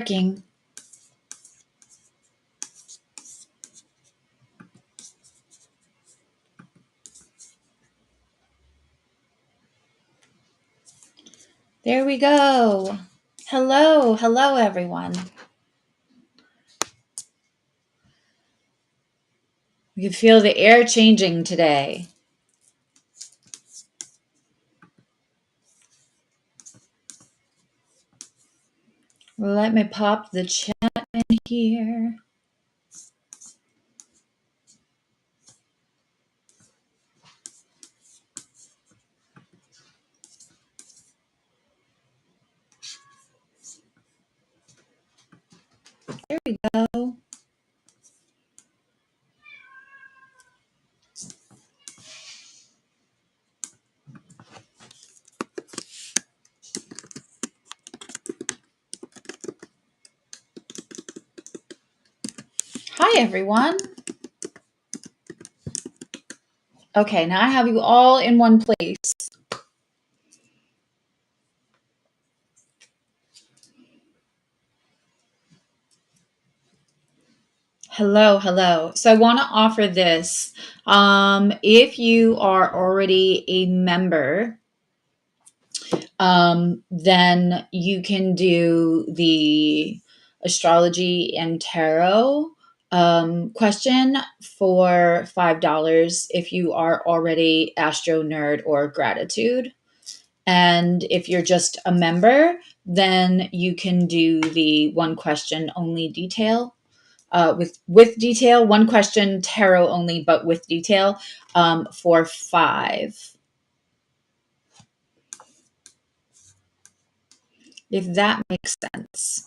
working. There we go. Hello, hello everyone. You can feel the air changing today. Let me pop the chat in here. There we go. Hi everyone. Okay, now I have you all in one place. Hello, hello. So I want to offer this. If you are already a member, then you can do the astrology and tarot question for $5 if you are already astro nerd or gratitude. And if you're just a member, then you can do the one question only detail. With detail, one question tarot only, but with detail for $5. If that makes sense.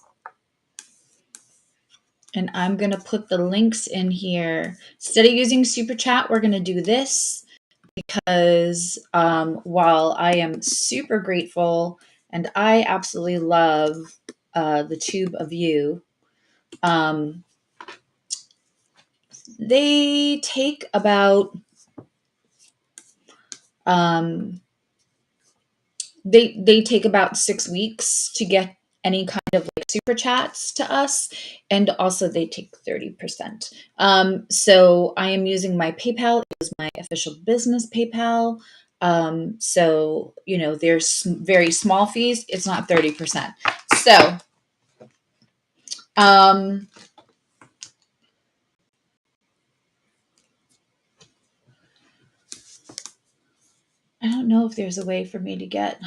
And I'm going to put the links in here. Instead of using Super Chat, we're going to do this because while I am super grateful and I absolutely love the tube of you, they take about they take about 6 weeks to get any kind of like super chats to us, and also they take 30%. So I am using my PayPal. It is my official business PayPal. So you know there's very small fees. It's not 30%. So I don't know if there's a way for me to get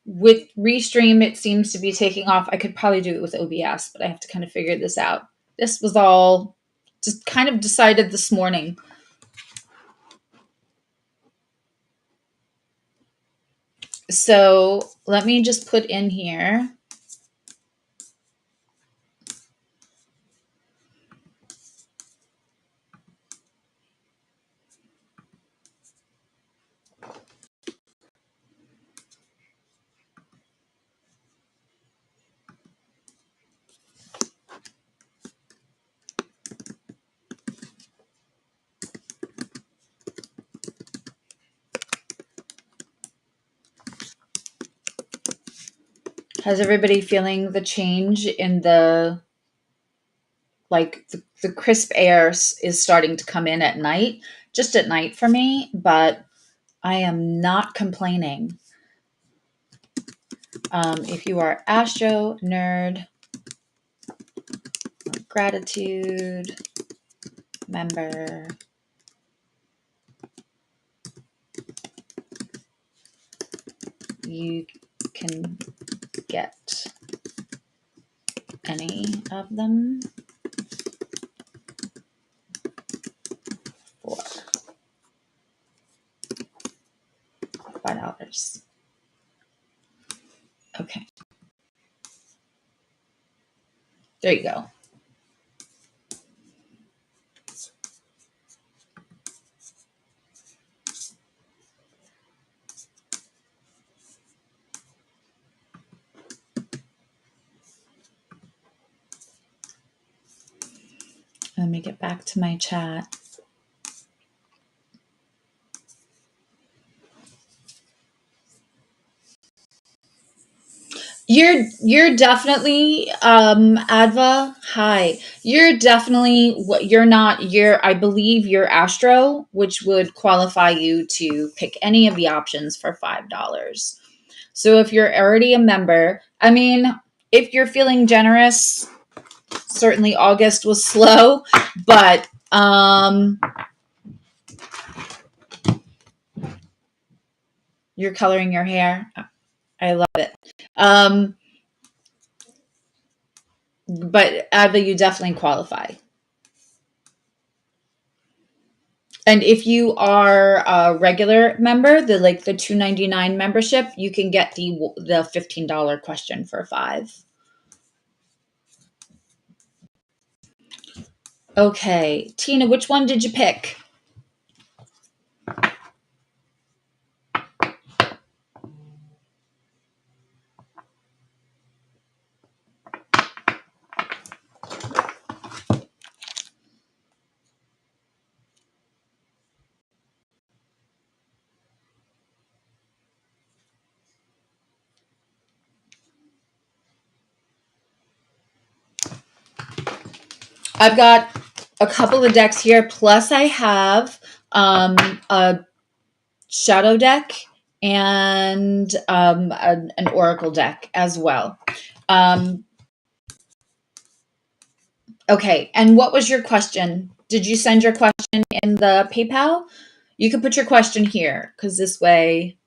with Restream. It seems to be taking off. I could probably do it with OBS, but I have to kind of figure this out. This was all just kind of decided this morning. So let me just put in here. How's everybody feeling the change in the crisp air is starting to come in at night, just at night for me, but I am not complaining. If you are astro nerd, gratitude member, you can get any of them for $5. Okay. There you go. Let me get back to my chat. You're definitely Adva. Hi. You're definitely what you're not. I believe you're Astro, which would qualify you to pick any of the options for $5. So if you're already a member, I mean, if you're feeling generous, certainly August was slow, but you're coloring your hair. I love it. But Adva, you definitely qualify. And if you are a regular member, the $2.99 membership, you can get the $15 question for $5. Okay, Tina, which one did you pick? I've got a couple of decks here, plus I have a shadow deck and an oracle deck as well. Okay, and what was your question? Did you send your question in the PayPal? You can put your question here because this way.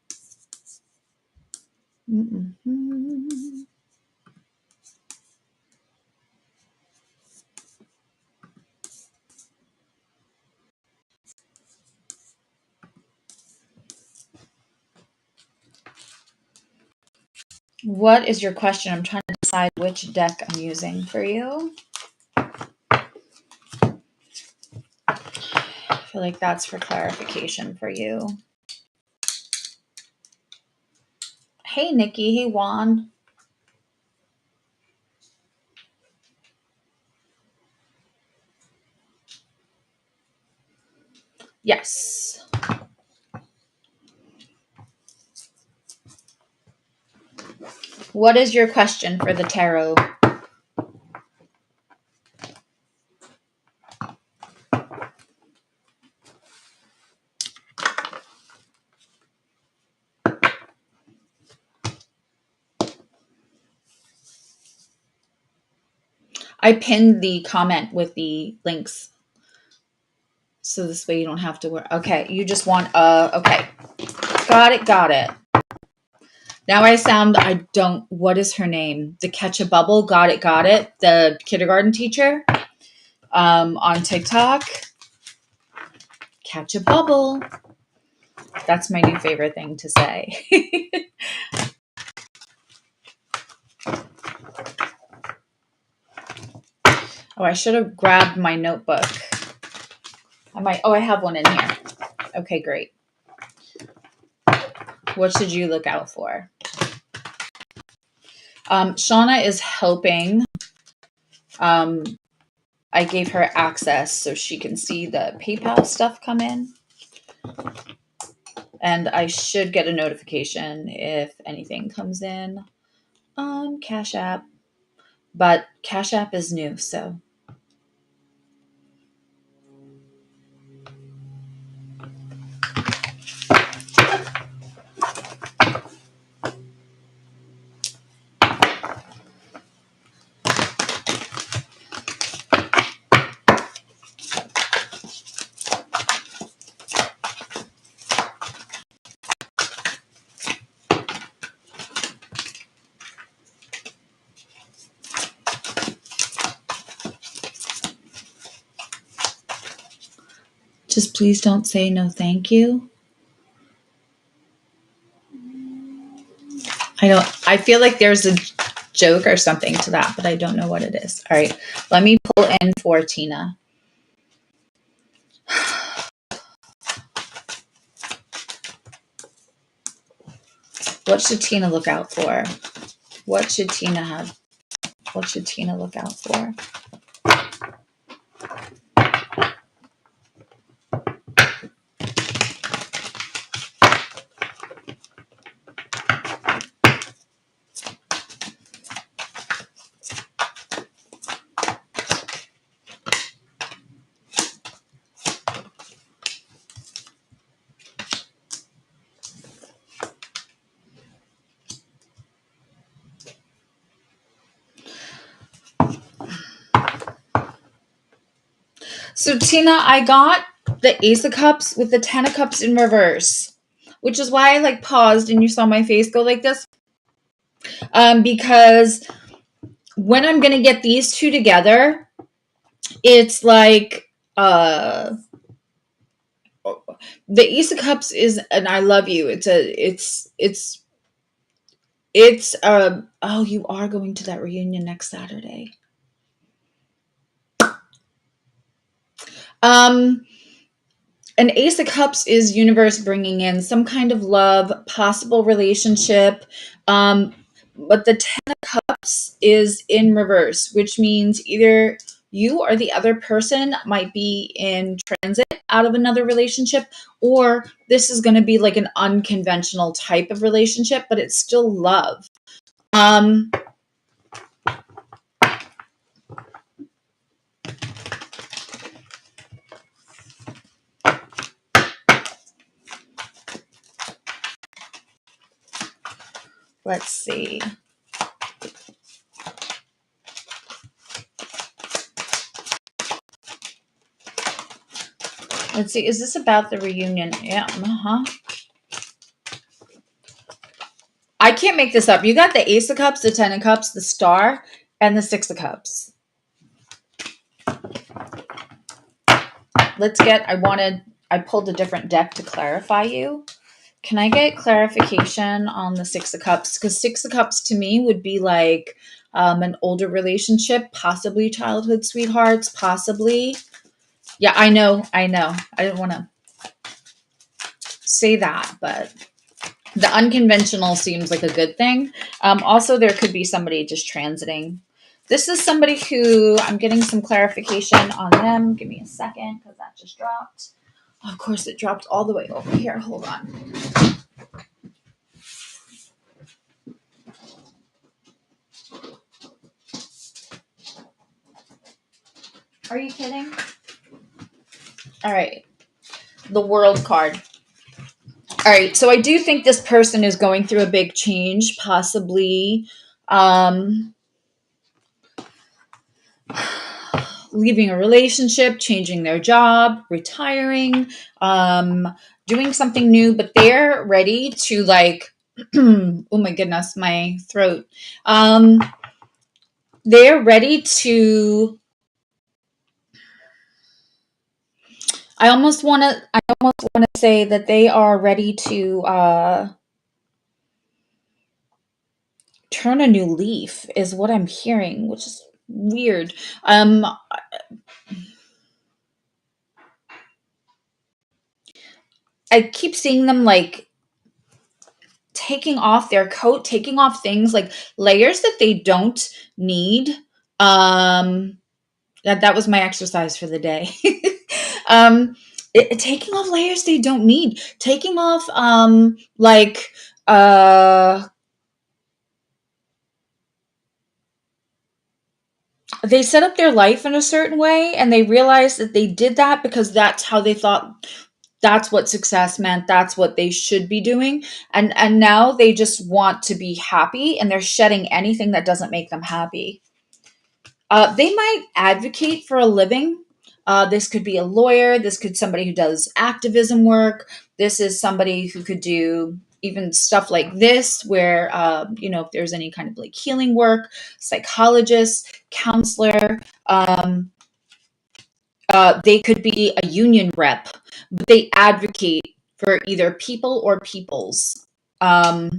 What is your question? I'm trying to decide which deck I'm using for you. I feel like that's for clarification for you. Hey, Nikki. Hey, Juan. Yes. What is your question for the tarot? I pinned the comment with the links. So this way you don't have to worry. Okay, you just want, okay. Got it. Now what is her name? The Catch a Bubble, got it. The kindergarten teacher on TikTok. Catch a bubble. That's my new favorite thing to say. Oh, I should have grabbed my notebook. I have one in here. Okay, great. What should you look out for? Shauna is helping. I gave her access so she can see the PayPal stuff come in. And I should get a notification if anything comes in on Cash App. But Cash App is new, so. Just please don't say no thank you. I feel like there's a joke or something to that, but I don't know what it is. All right, let me pull in for Tina. What should Tina look out for? What should Tina look out for? So Tina, I got the Ace of Cups with the Ten of Cups in reverse, which is why I like paused and you saw my face go like this. Because when I'm gonna get these two together, it's like the Ace of Cups is an I love you. It's oh, you are going to that reunion next Saturday. An Ace of Cups is universe bringing in some kind of love, possible relationship. But the Ten of Cups is in reverse, which means either you or the other person might be in transit out of another relationship, or this is going to be like an unconventional type of relationship, but it's still love. Let's see. Let's see. Is this about the reunion? Yeah. I can't make this up. You got the Ace of Cups, the Ten of Cups, the Star, and the Six of Cups. I pulled a different deck to clarify you. Can I get clarification on the Six of Cups? Because Six of Cups to me would be like an older relationship, possibly childhood sweethearts, possibly. Yeah, I know. I didn't want to say that, but the unconventional seems like a good thing. Also, there could be somebody just transiting. This is somebody who I'm getting some clarification on them. Give me a second because that just dropped. Of course, it dropped all the way over here. Hold on. Are you kidding? All right. The World card. All right. So I do think this person is going through a big change, possibly leaving a relationship, changing their job, retiring, doing something new, but they're ready to like, oh my goodness, my throat. They're ready to, I almost want to say that they are ready to turn a new leaf is what I'm hearing, which is weird. I keep seeing them like taking off their coat, taking off things like layers that they don't need. That was my exercise for the day. Taking off layers they don't need, taking off like they set up their life in a certain way and they realized that they did that because that's how they thought, that's what success meant, that's what they should be doing, and now they just want to be happy and they're shedding anything that doesn't make them happy. They might advocate for a living. This could be a lawyer, this could somebody who does activism work, this is somebody who could do even stuff like this where if there's any kind of like healing work, psychologist, counselor. They could be a union rep, but they advocate for either people or peoples. Let's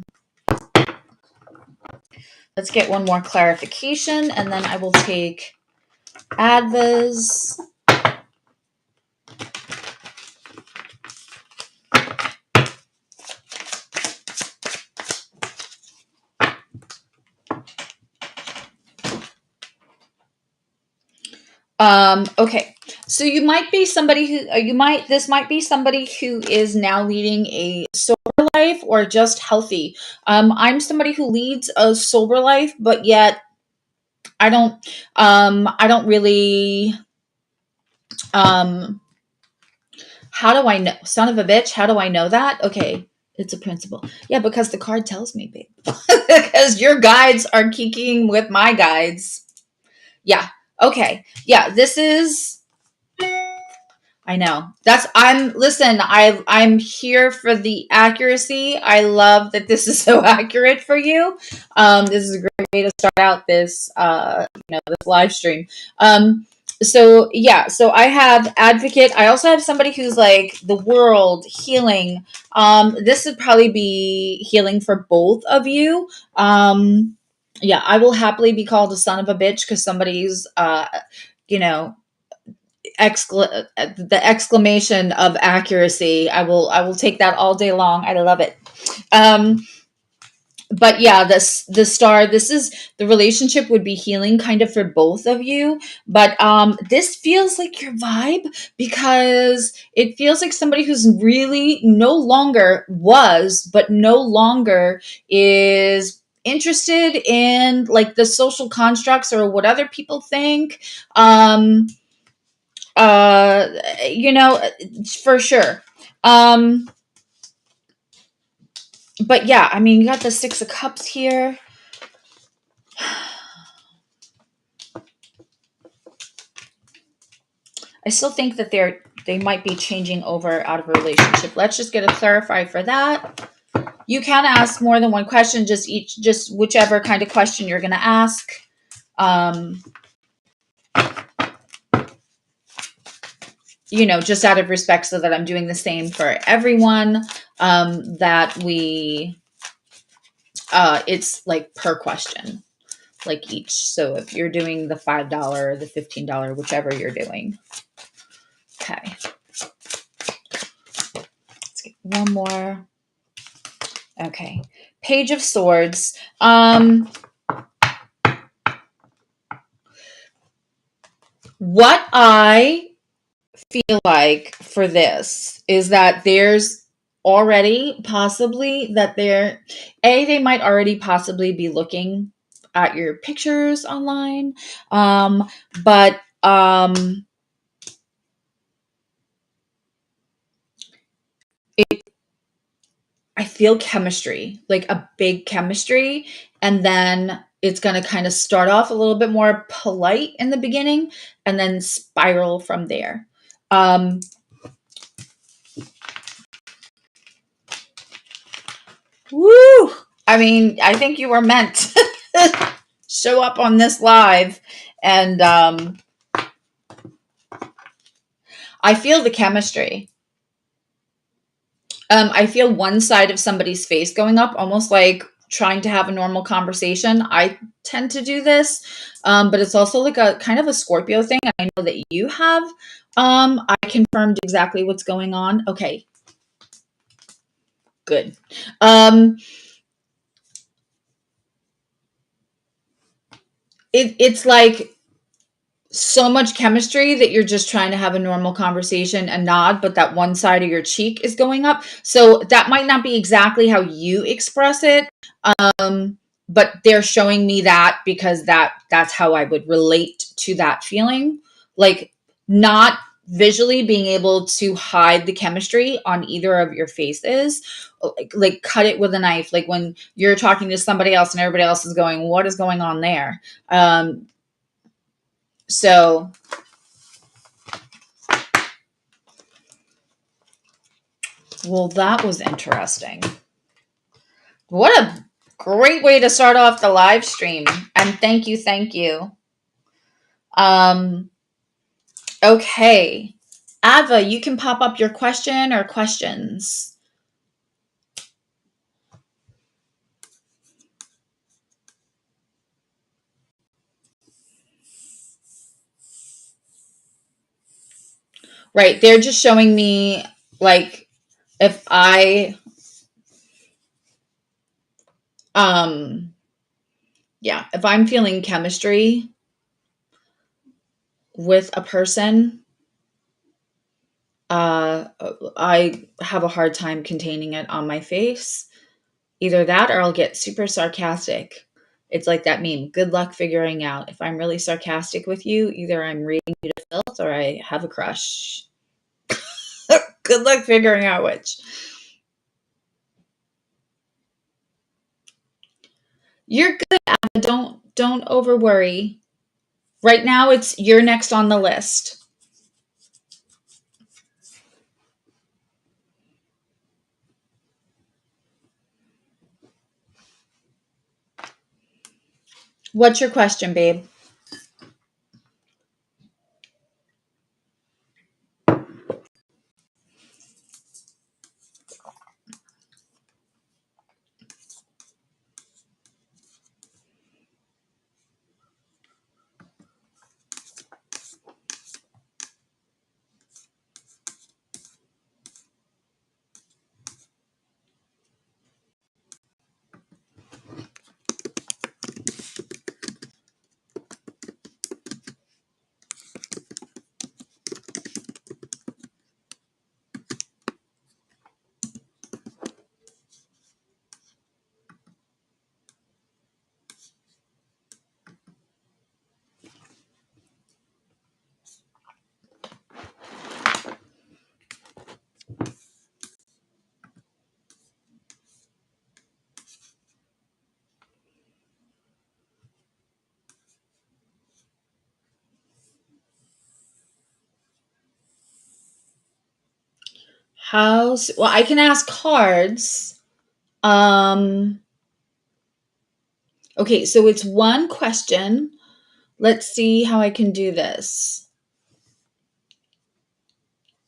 get one more clarification, and then I will take advas. Okay. So you might be somebody who this might be somebody who is now leading a sober life or just healthy. I'm somebody who leads a sober life, but yet I don't really, how do I know? Son of a bitch, how do I know that? Okay. It's a principle. Yeah, because the card tells me, babe. Because your guides are kicking with my guides. Yeah. Okay. Yeah, this is I know. I'm here for the accuracy. I love that this is so accurate for you. This is a great way to start out this, this live stream. So yeah, so I have advocate. I also have somebody who's like the world healing. This would probably be healing for both of you. Yeah, I will happily be called a son of a bitch because somebody's, you know, the exclamation of accuracy. I will take that all day long. I love it. But yeah, the star, this is the relationship would be healing kind of for both of you. But this feels like your vibe because it feels like somebody who's really no longer was, but no longer is interested in like the social constructs or what other people think. Uh, you know, for sure. Um, but yeah, I mean, you got the Six of Cups here. I still think that they might be changing over out of a relationship. Let's just get a clarify for that. You can ask more than one question, just whichever kind of question you're going to ask. Just out of respect, so that I'm doing the same for everyone. That we, it's like per question, like each. So if you're doing the $5 or the $15, whichever you're doing. Okay. Let's get one more. Okay. Page of Swords. What I feel like for this is that there's already possibly that they might already possibly be looking at your pictures online. But I feel chemistry, like a big chemistry, and then it's going to kind of start off a little bit more polite in the beginning and then spiral from there. Woo! I mean, I think you were meant to show up on this live, and I feel the chemistry. I feel one side of somebody's face going up, almost like trying to have a normal conversation. I tend to do this, but it's also like a kind of a Scorpio thing. I know that you have. I confirmed exactly what's going on. Okay, good. It's like so much chemistry that you're just trying to have a normal conversation and nod, but that one side of your cheek is going up. So that might not be exactly how you express it. But they're showing me that because that's how I would relate to that feeling. Like not visually being able to hide the chemistry on either of your faces, like cut it with a knife. Like when you're talking to somebody else and everybody else is going, what is going on there? So well, that was interesting. What a great way to start off the live stream. And thank you, thank you. Okay. Ava, you can pop up your question or questions. Right. They're just showing me like if I if I'm feeling chemistry with a person, I have a hard time containing it on my face. Either that or I'll get super sarcastic. It's like that meme, good luck figuring out. If I'm really sarcastic with you, either I'm reading you to filth or I have a crush. Good luck figuring out which. You're good, Abba. Don't over worry. Right now you're next on the list. What's your question, babe? Well, I can ask cards. Okay, so it's one question. Let's see how I can do this.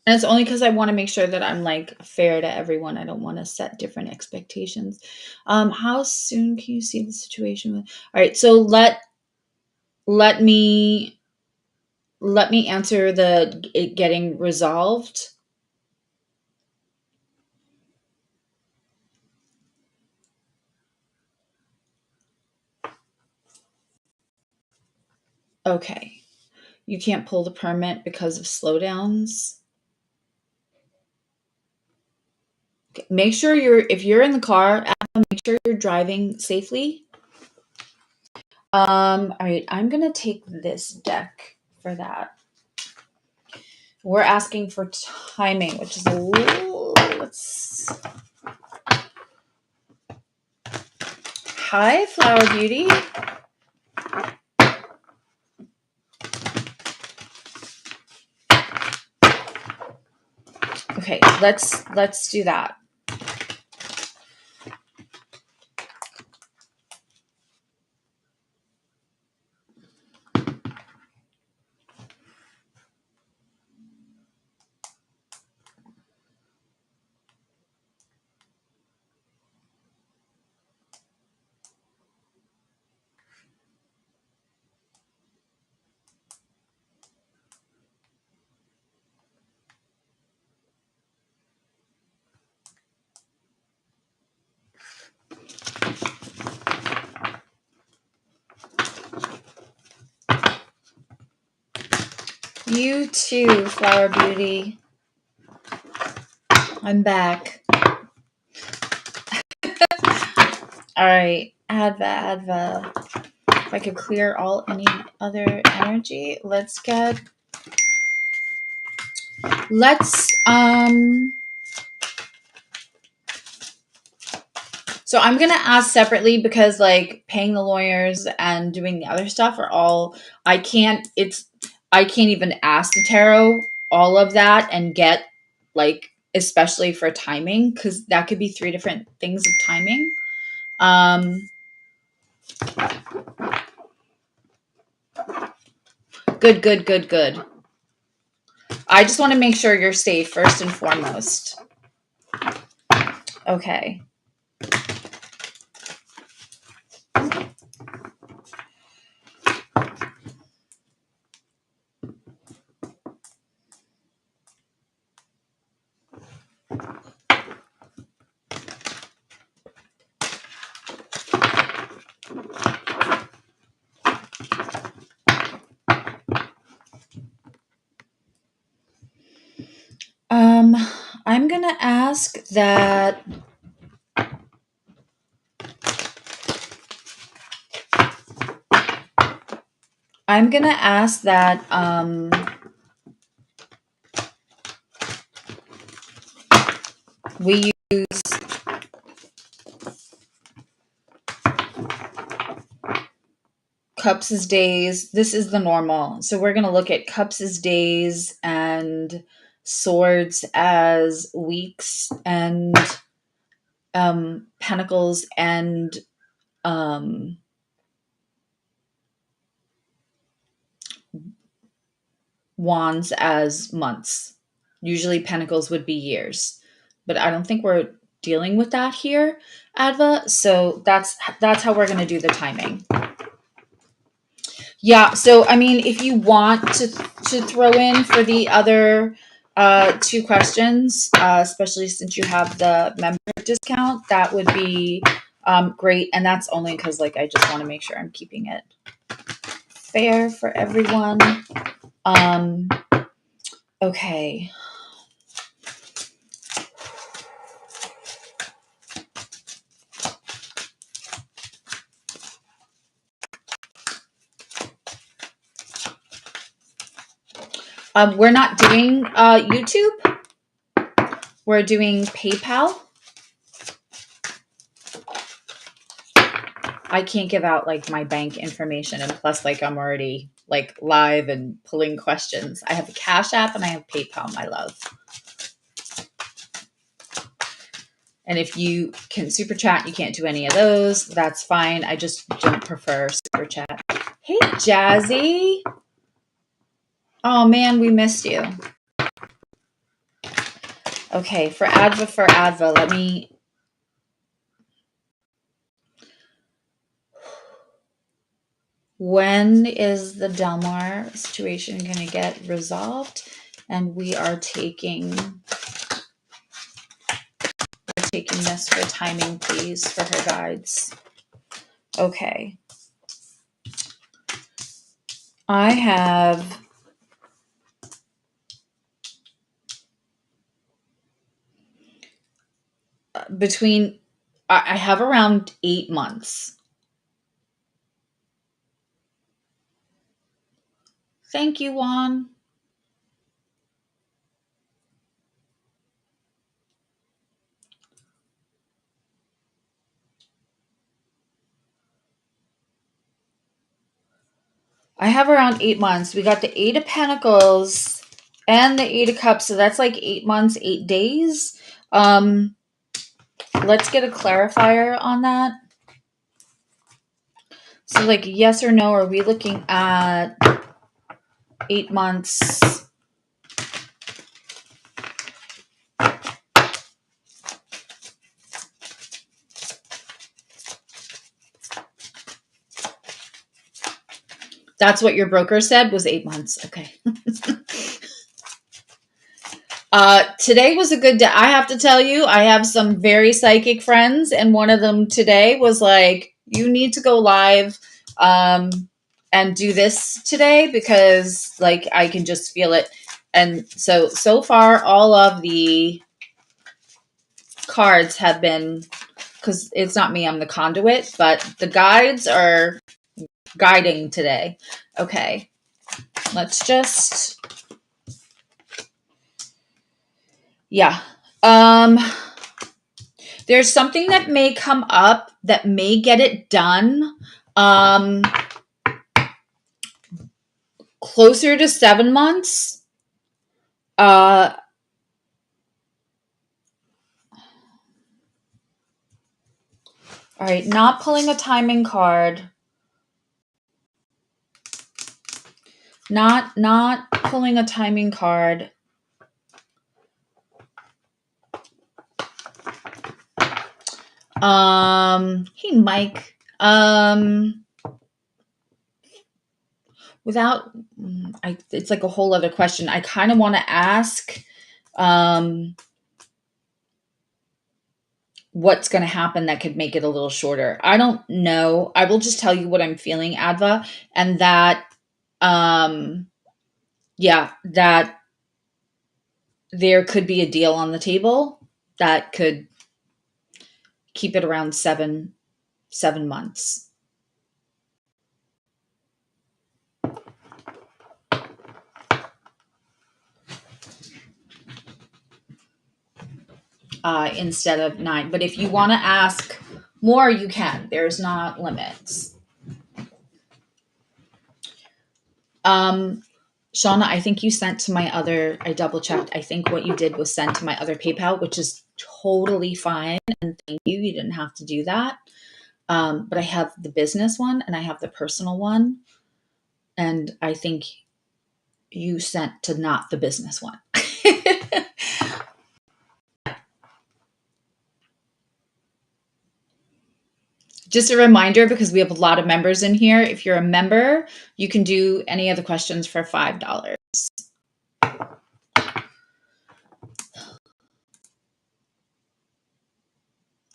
And it's only because I want to make sure that I'm like fair to everyone. I don't want to set different expectations. How soon can you see the situation? All right, so let me answer the it getting resolved. Okay. You can't pull the permit because of slowdowns. Okay. Make sure if you're in the car, make sure you're driving safely. All right, I'm gonna take this deck for that. We're asking for timing, which is a little. Hi, Flower Beauty. Okay, let's do that. You too, Flower Beauty. I'm back. All right, Adva. If I could clear any other energy, so I'm going to ask separately because like paying the lawyers and doing the other stuff are all, I can't even ask the tarot all of that and get like, especially for timing, because that could be 3 different things of timing. Good. I just want to make sure you're safe first and foremost. Okay. I'm going to ask that we use cups as days. This is the normal. So we're going to look at cups as days and swords as weeks and pentacles and wands as months. Usually pentacles would be years, but I don't think we're dealing with that here, Adva. So that's how we're going to do the timing. Yeah. So, I mean, if you want to throw in for the other 2 questions, especially since you have the member discount, that would be great. And that's only because, like, I just want to make sure I'm keeping it fair for everyone. Okay. We're not doing YouTube. We're doing PayPal. I can't give out like my bank information, and plus, like, I'm already like live and pulling questions. I have a Cash App and I have PayPal, my love. And if you can super chat, you can't do any of those. That's fine. I just don't prefer super chat. Hey, Jazzy. Oh man, we missed you. Okay, for Adva, let me. When is the Delmar situation going to get resolved? And we are taking this for timing, please, for her guides. Okay. I have I have around 8 months. Thank you, Juan. I have around 8 months. We got the 8 of Pentacles and the 8 of Cups. So that's like 8 months, 8 days. Let's get a clarifier on that. So, like, yes or no, are we looking at 8 months? That's what your broker said was 8 months. Okay. Today was a good day. I have to tell you, I have some very psychic friends, and one of them today was like, you need to go live and do this today because, like, I can just feel it. And so far, all of the cards have been, because it's not me, I'm the conduit, but the guides are guiding today. Okay. Let's just... Yeah. There's something that may come up that may get it done closer to 7 months. All right, not pulling a timing card. Not pulling a timing card. Hey, Mike. It's like a whole other question. I kind of want to ask what's going to happen that could make it a little shorter. I don't know. I will just tell you what I'm feeling, Adva, and that, that there could be a deal on the table that could keep it around 7 months. Instead of 9. But if you want to ask more, you can. There's not limits. Shauna, I think you sent to my other, I double checked. I think what you did was send to my other PayPal, which is totally fine. And thank you. You didn't have to do that. But I have the business one and I have the personal one. And I think you sent to not the business one. Just a reminder, because we have a lot of members in here, if you're a member, you can do any of the questions for $5.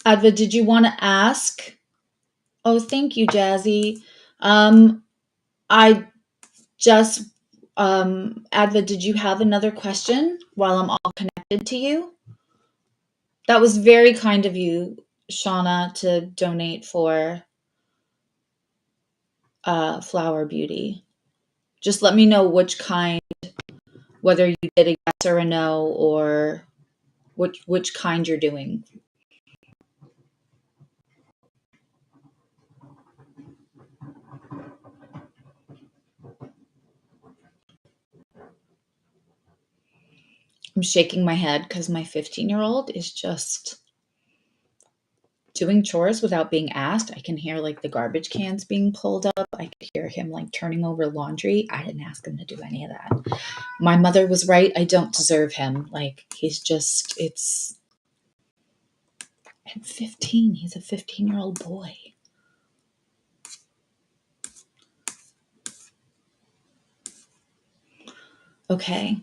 Adva, did you want to ask? Oh, thank you, Jazzy. I just, Adva, did you have another question while I'm all connected to you? That was very kind of you, Shauna, to donate for Flower Beauty. Just let me know which kind, whether you did a yes or a no, or which kind you're doing. I'm shaking my head because my 15-year-old is just doing chores without being asked. I can hear like the garbage cans being pulled up. I could hear him like turning over laundry. I didn't ask him to do any of that. My mother was right. I don't deserve him. Like, he's just, it's at 15. He's a 15-year-old boy. Okay.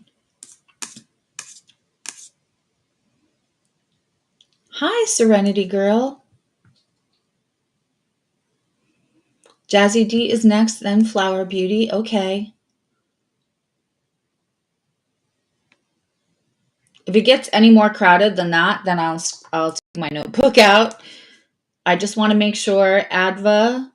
Hi, Serenity Girl. Jazzy D is next, then Flower Beauty. Okay. If it gets any more crowded than that, then I'll take my notebook out. I just want to make sure, Adva.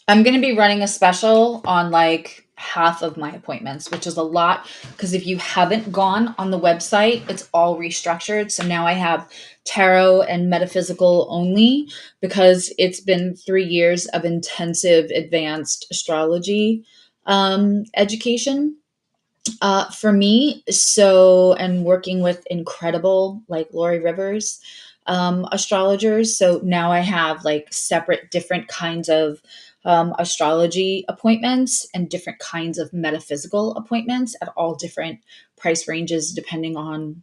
I'm going to be running a special on like half of my appointments, which is a lot, because if you haven't gone on the website, it's all restructured. So now I have tarot and metaphysical only, because it's been 3 years of intensive advanced astrology education for me. So, and working with incredible, like Lori Rivers, astrologers. So now I have like separate, different kinds of astrology appointments and different kinds of metaphysical appointments at all different price ranges, depending on,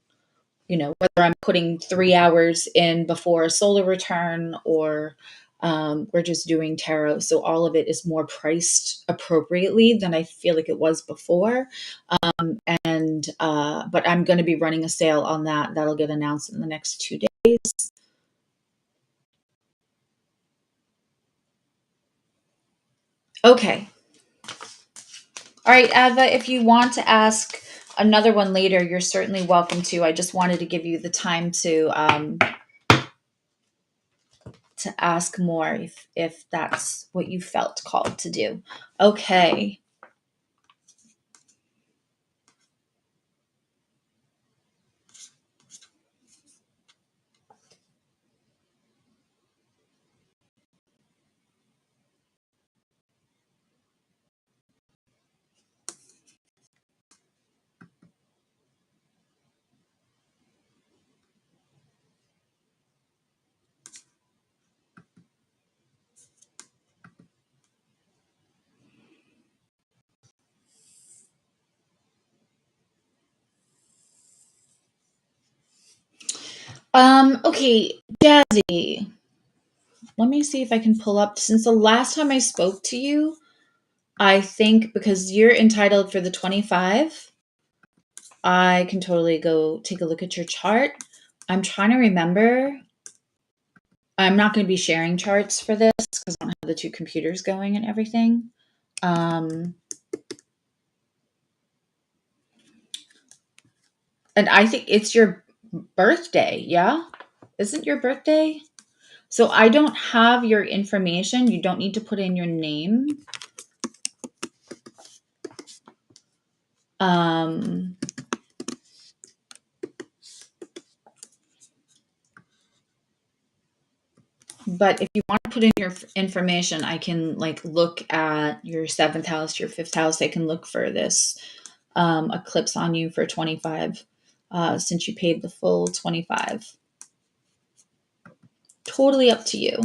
you know, whether I'm putting 3 hours in before a solar return, or we're just doing tarot. So all of it is more priced appropriately than I feel like it was before. But I'm going to be running a sale on that. That'll get announced in the next 2 days. Okay. All right, Adva, if you want to ask another one later, you're certainly welcome to. I just wanted to give you the time to ask more if that's what you felt called to do. Okay. Okay, Jazzy. Let me see if I can pull up, since the last time I spoke to you, I think because you're entitled for the 25, I can totally go take a look at your chart. I'm trying to remember. I'm not going to be sharing charts for this because I don't have the two computers going and everything. And I think it's your birthday, yeah? Isn't your birthday? So I don't have your information. You don't need to put in your name. But if you want to put in your information, I can like look at your 7th house, your 5th house. I can look for this eclipse on you for 25. since you paid the full $25. Totally up to you.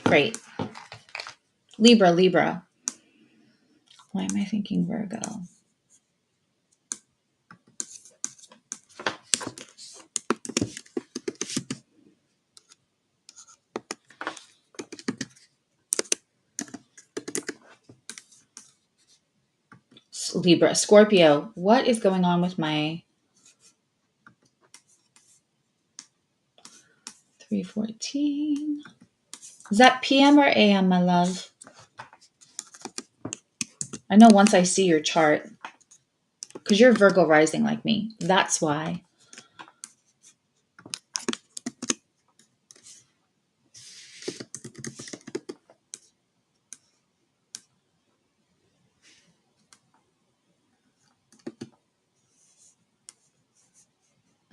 Great. Libra, Libra. Why am I thinking Virgo? Libra, Scorpio. What is going on with my 314? Is that PM or AM, my love? I know once I see your chart, because you're Virgo rising like me. That's why.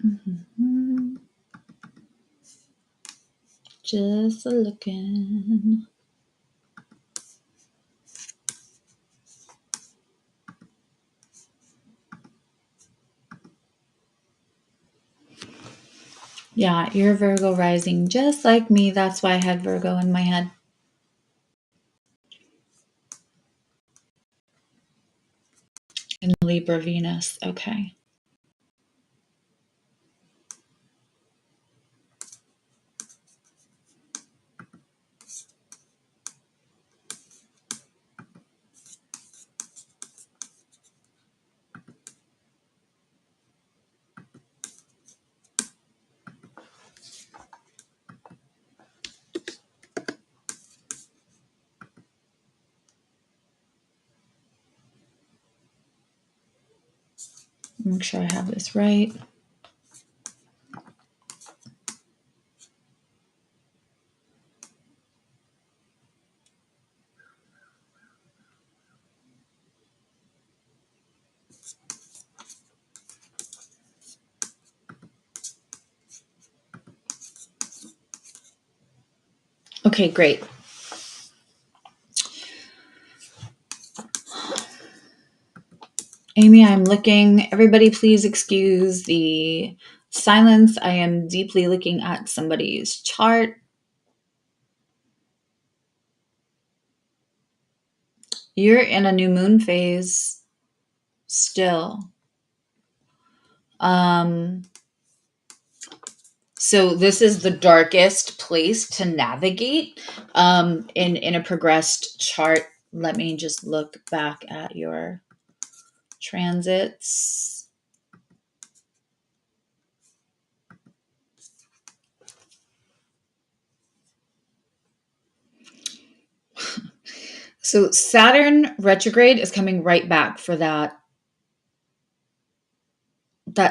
Mm-hmm. Just looking. Yeah, you're Virgo rising just like me. That's why I had Virgo in my head. And Libra Venus. Okay. Make sure I have this right. Okay, great. Amy, I'm looking. Everybody, please excuse the silence. I am deeply looking at somebody's chart. You're in a new moon phase still. So this is the darkest place to navigate in a progressed chart. Let me just look back at your transits. So Saturn retrograde is coming right back for that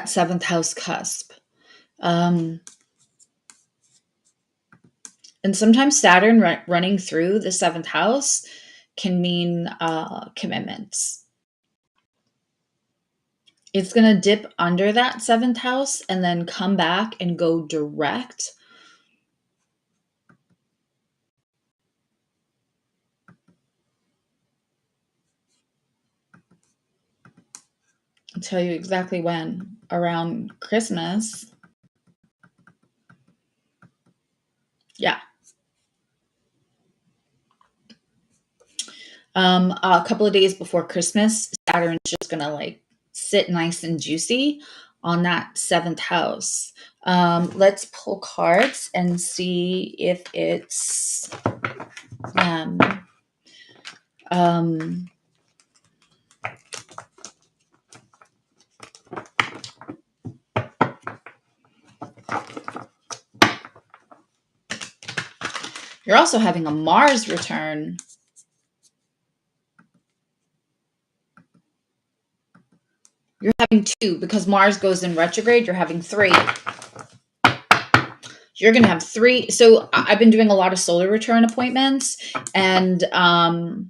seventh house cusp. And sometimes Saturn running through the seventh house can mean commitments. It's going to dip under that seventh house and then come back and go direct. I'll tell you exactly when. Around Christmas. Yeah. A couple of days before Christmas, Saturn's just going to like sit nice and juicy on that seventh house. Let's pull cards and see if it's you're also having a Mars return. You're having 2 because Mars goes in retrograde. You're having 3. You're going to have 3. So I've been doing a lot of solar return appointments, and a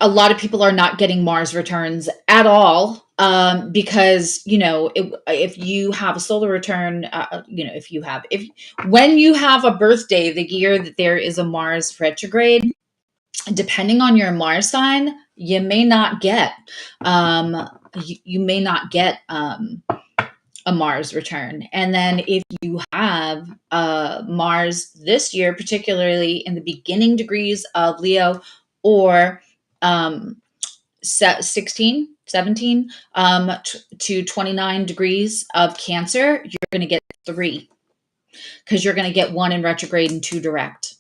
lot of people are not getting Mars returns at all, because if you have a solar return, if when you have a birthday the year that there is a Mars retrograde, depending on your Mars sign, you may not get you may not get a Mars return. And then if you have Mars this year, particularly in the beginning degrees of Leo, or 16, 17 to 29 degrees of Cancer, you're going to get 3, because you're going to get 1 in retrograde and 2 direct.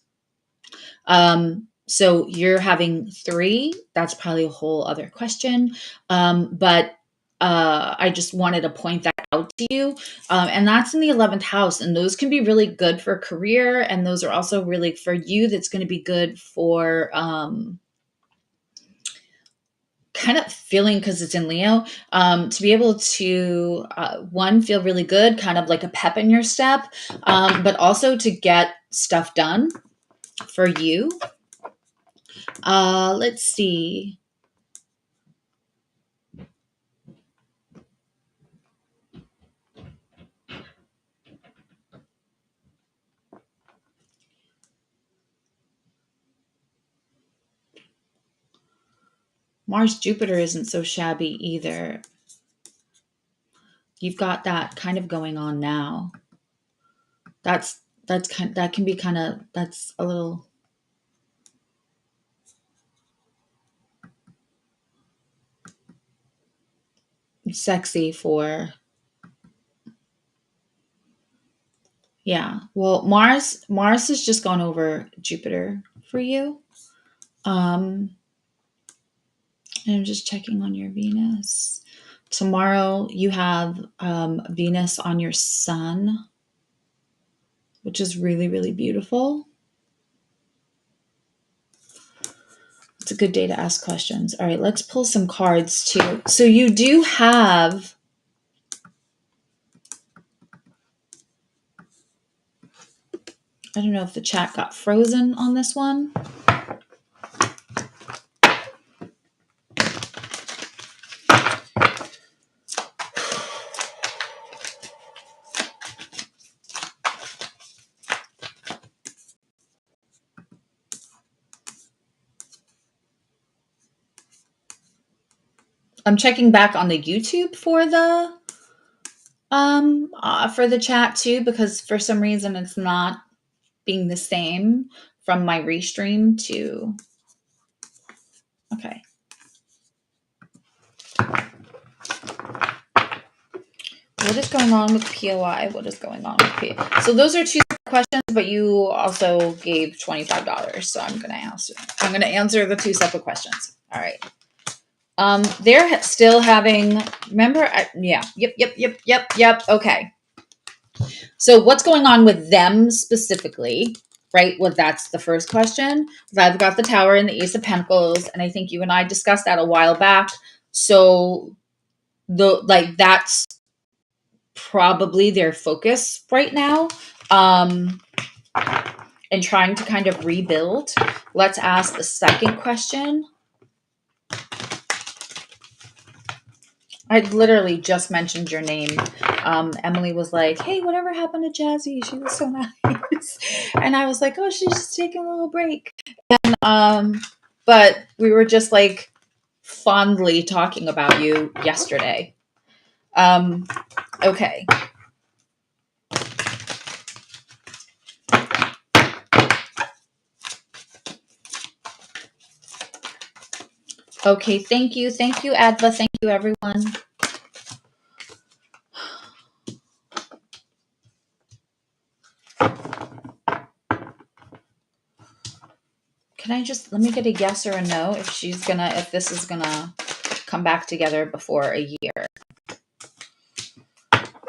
So you're having 3. That's probably a whole other question. But I just wanted to point that out to you. And that's in the 11th house. And those can be really good for career. And those are also really for you. That's going to be good for kind of feeling, because it's in Leo, to be able to, one, feel really good, kind of like a pep in your step, but also to get stuff done for you. Let's see. Mars Jupiter isn't so shabby either. You've got that kind of going on now. That can be kind of, that's a little sexy for, yeah. Well, Mars has just gone over Jupiter for you. And I'm just checking on your Venus. Tomorrow you have Venus on your Sun, which is really, really beautiful. It's a good day to ask questions. All right, let's pull some cards too. So you do have, I don't know if the chat got frozen on this one. I'm checking back on the YouTube for the chat too, because for some reason it's not being the same from my restream to, okay. What is going on with POI? What is going on with POI? So those are 2 questions, but you also gave $25. So I'm going to answer the 2 separate questions. All right. They're still having, remember? Yeah. Yep. Okay. So what's going on with them specifically, right? Well, that's the first question. I've got the Tower and the Ace of Pentacles, and I think you and I discussed that a while back. So that's probably their focus right now, and trying to kind of rebuild. Let's ask the second question. I literally just mentioned your name. Emily was like, hey, whatever happened to Jazzy? She was so nice. And I was like, oh, she's just taking a little break. And, but we were just like fondly talking about you yesterday. Okay. Okay, thank you. Thank you, Adva. Thank you, everyone. Can I just, let me get a yes or a no if this is gonna come back together before a year.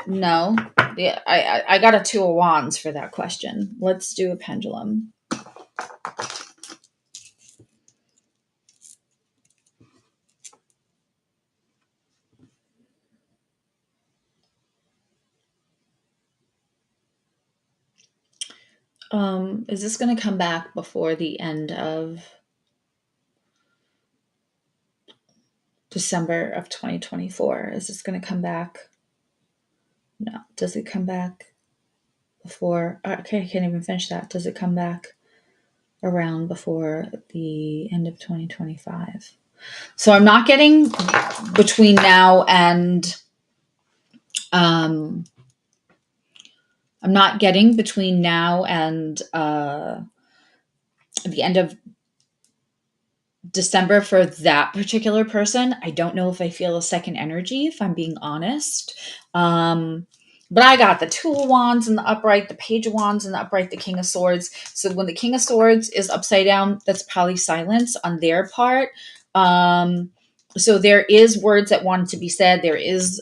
No. Yeah, I got a 2 of Wands for that question. Let's do a pendulum. Is this going to come back before the end of December of 2024? Is this going to come back? No. Does it come back before? Okay, I can't even finish that. Does it come back around before the end of 2025? So I'm not getting between now and I'm not getting between now and the end of December for that particular person. I don't know if I feel a second energy, if I'm being honest. But I got the Two of Wands in the upright, the Page of Wands in the upright, the King of Swords. So when the King of Swords is upside down, that's probably silence on their part. So there is words that wanted to be said. There is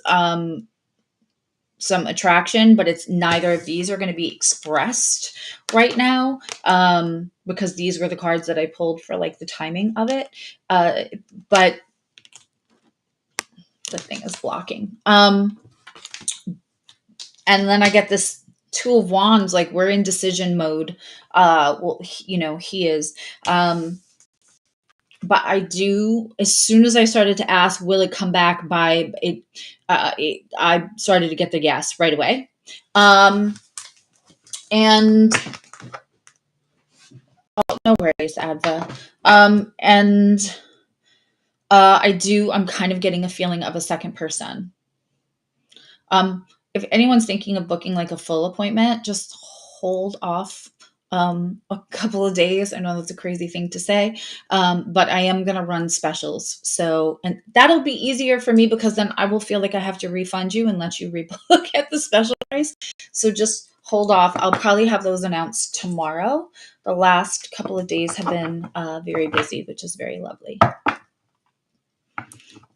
some attraction, but it's neither of these are going to be expressed right now, because these were the cards that I pulled for like the timing of it. But the thing is blocking. And then I get this Two of Wands, like we're in decision mode. Well, he is. But I do, as soon as I started to ask, will it come back by it? I started to get the yes right away. And no worries, Adva. And I'm kind of getting a feeling of a second person. If anyone's thinking of booking like a full appointment, just hold off a couple of days. I know that's a crazy thing to say, but I am going to run specials. So, and that'll be easier for me because then I will feel like I have to refund you and let you rebook at the special price. So just hold off. I'll probably have those announced tomorrow. The last couple of days have been very busy, which is very lovely.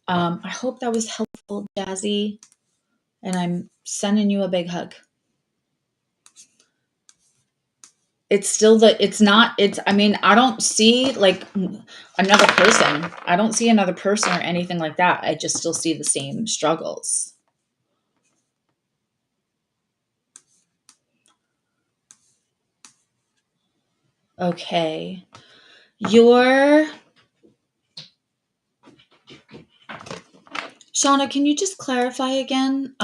I hope that was helpful, Jazzy. And I'm sending you a big hug. I don't see like another person. I don't see another person or anything like that. I just still see the same struggles. Okay. Shauna, can you just clarify again?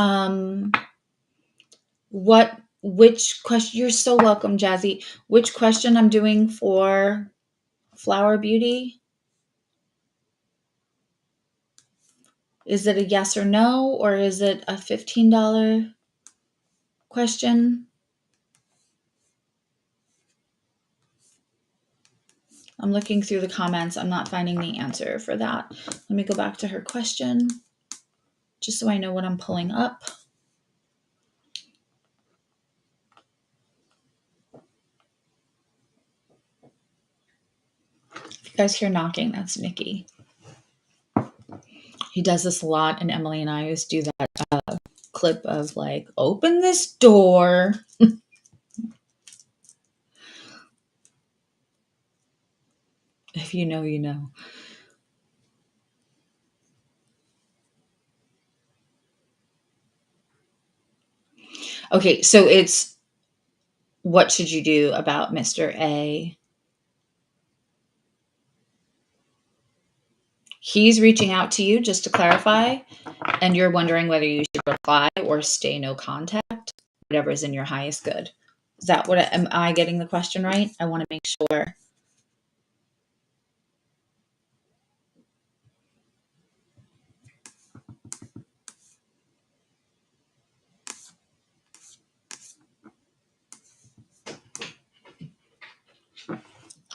Which question? You're so welcome, Jazzy. Which question I'm doing for Flower Beauty? Is it a yes or no, or is it a $15 question? I'm looking through the comments. I'm not finding the answer for that. Let me go back to her question, just so I know what I'm pulling up. If you guys hear knocking, that's Nikki. He does this a lot, and Emily and I always do that clip of like, open this door. If you know, you know. Okay, so it's what should you do about Mr. A? He's reaching out to you, just to clarify, and you're wondering whether you should reply or stay no contact, whatever is in your highest good. Is that am I getting the question right? I want to make sure.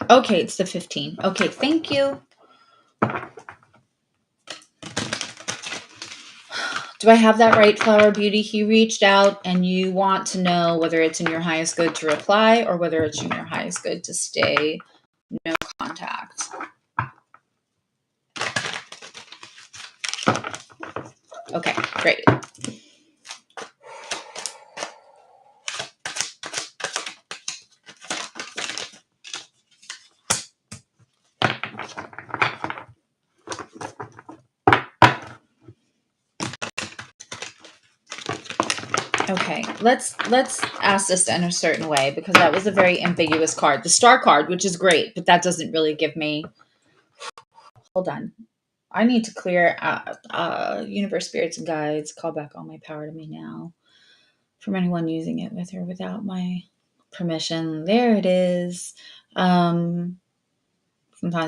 Okay, it's the 15. Okay, thank you. Do I have that right, Flower Beauty? He reached out and you want to know whether it's in your highest good to reply or whether it's in your highest good to stay no contact. Okay, great. Okay, let's ask this in a certain way, because that was a very ambiguous card. The star card, which is great, but that doesn't really give me. Hold on. I need to clear universe, spirits, and guides. Call back all my power to me now. From anyone using it with or without my permission. There it is. Sometimes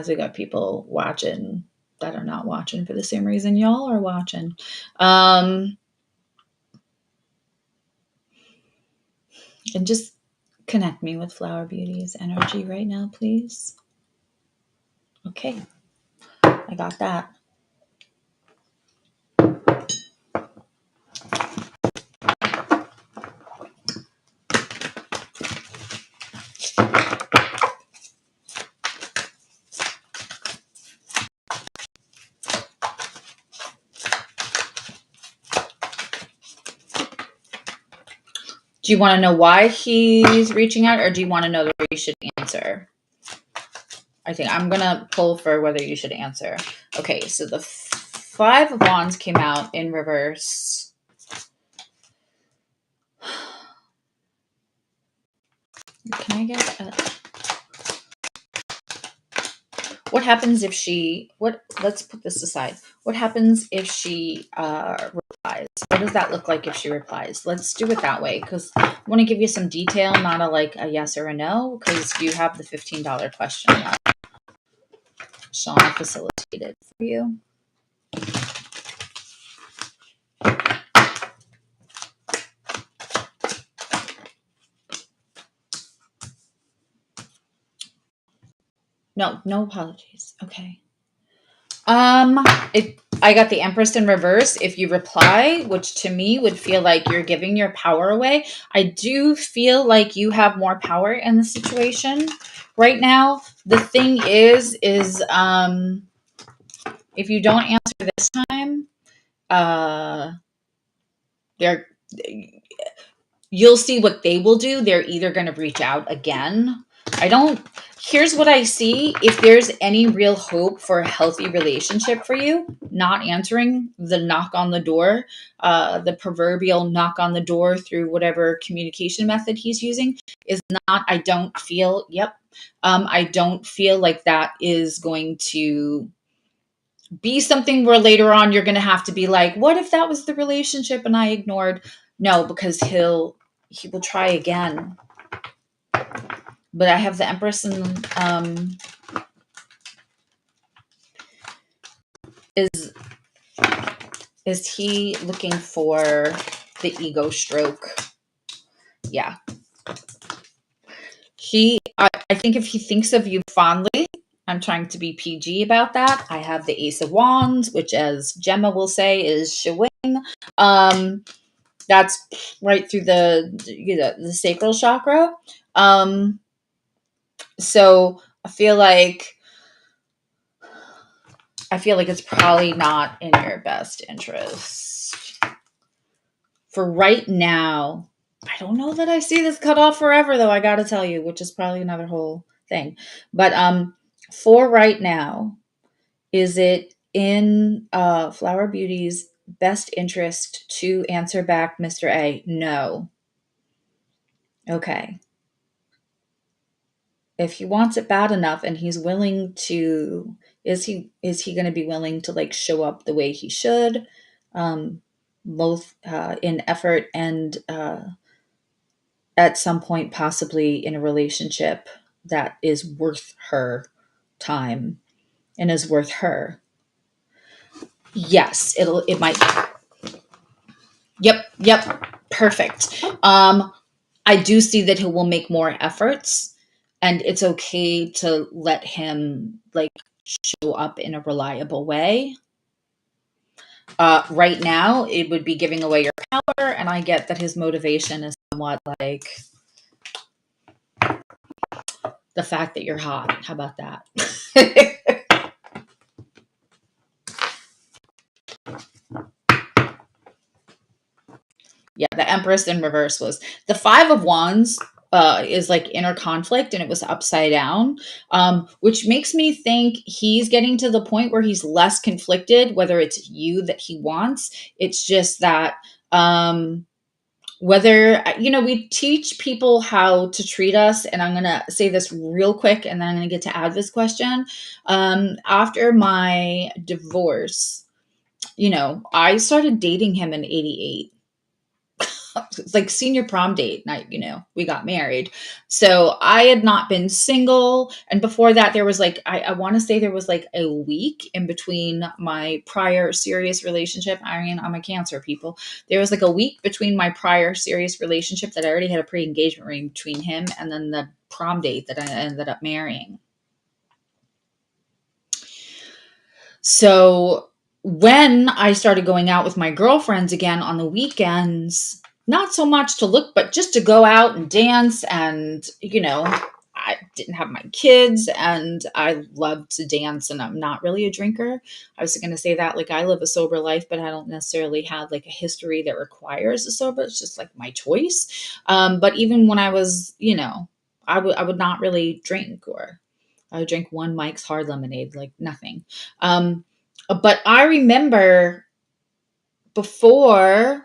we got people watching that are not watching for the same reason y'all are watching. And just connect me with Flower Beauty's energy right now, please. Okay, I got that. Do you want to know why he's reaching out, or do you want to know whether you should answer? I think I'm going to pull for whether you should answer. Okay, so the Five of Wands came out in reverse. Can I get a... What happens if she... Let's put this aside. What happens if she replies? What does that look like if she replies? Let's do it that way, because I want to give you some detail, not a yes or a no, because you have the $15 question that Shauna facilitated for you. No apologies. Okay. I got the Empress in reverse. If you reply, which to me would feel like you're giving your power away, I do feel like you have more power in the situation right now. The thing is if you don't answer this time, you'll see what they will do. They're either going to reach out again. Here's what I see. If there's any real hope for a healthy relationship for you, not answering the knock on the door, the proverbial knock on the door through whatever communication method he's using, is not, I don't feel like that is going to be something where later on you're going to have to be like, what if that was the relationship and I ignored? No, because he will try again. But I have the Empress and is he looking for the ego stroke? Yeah. I think if he thinks of you fondly, I'm trying to be PG about that. I have the Ace of Wands, which, as Gemma will say, is Shewing. That's right through the sacral chakra. So I feel like it's probably not in your best interest. For right now, I don't know that I see this cut off forever, though, I got to tell you, which is probably another whole thing. But for right now, is it in Flower Beauty's best interest to answer back Mr. A? No. Okay. If he wants it bad enough and he's willing to, is he going to be willing to like show up the way he should, both in effort and at some point possibly in a relationship that is worth her time and is worth her? Yes, it might. Yep. Perfect. I do see that he will make more efforts, and it's okay to let him like show up in a reliable way. Right now, it would be giving away your power, and I get that his motivation is somewhat like the fact that you're hot. How about that? Yeah, the Empress in reverse was the Five of Wands. Is like inner conflict, and it was upside down, which makes me think he's getting to the point where he's less conflicted, whether it's you that he wants. It's just that whether, we teach people how to treat us. And I'm going to say this real quick, and then I'm going to get to Adva's question. After my divorce, I started dating him in 88. It's like senior prom date night, we got married. So I had not been single. And before that, there was like, I want to say there was like a week in between my prior serious relationship. I mean, I'm a Cancer, people. There was like a week between my prior serious relationship that I already had a pre-engagement ring between him and then the prom date that I ended up marrying. So when I started going out with my girlfriends again on the weekends, not so much to look, but just to go out and dance. And, I didn't have my kids and I love to dance, and I'm not really a drinker. I was going to say that, like, I live a sober life, but I don't necessarily have like a history that requires a sober. It's just like my choice. But even when I was, I would not really drink, or I would drink one Mike's Hard Lemonade, like nothing. But I remember before,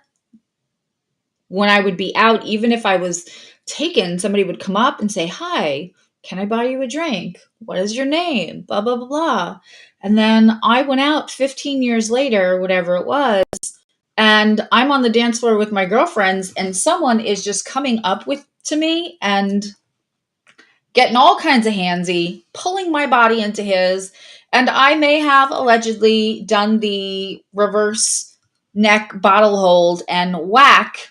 when I would be out, even if I was taken, somebody would come up and say, "Hi, can I buy you a drink? What is your name? Blah, blah, blah, blah." And then I went out 15 years later, whatever it was, and I'm on the dance floor with my girlfriends, and someone is just coming up to me and getting all kinds of handsy, pulling my body into his. And I may have allegedly done the reverse neck bottle hold and whack,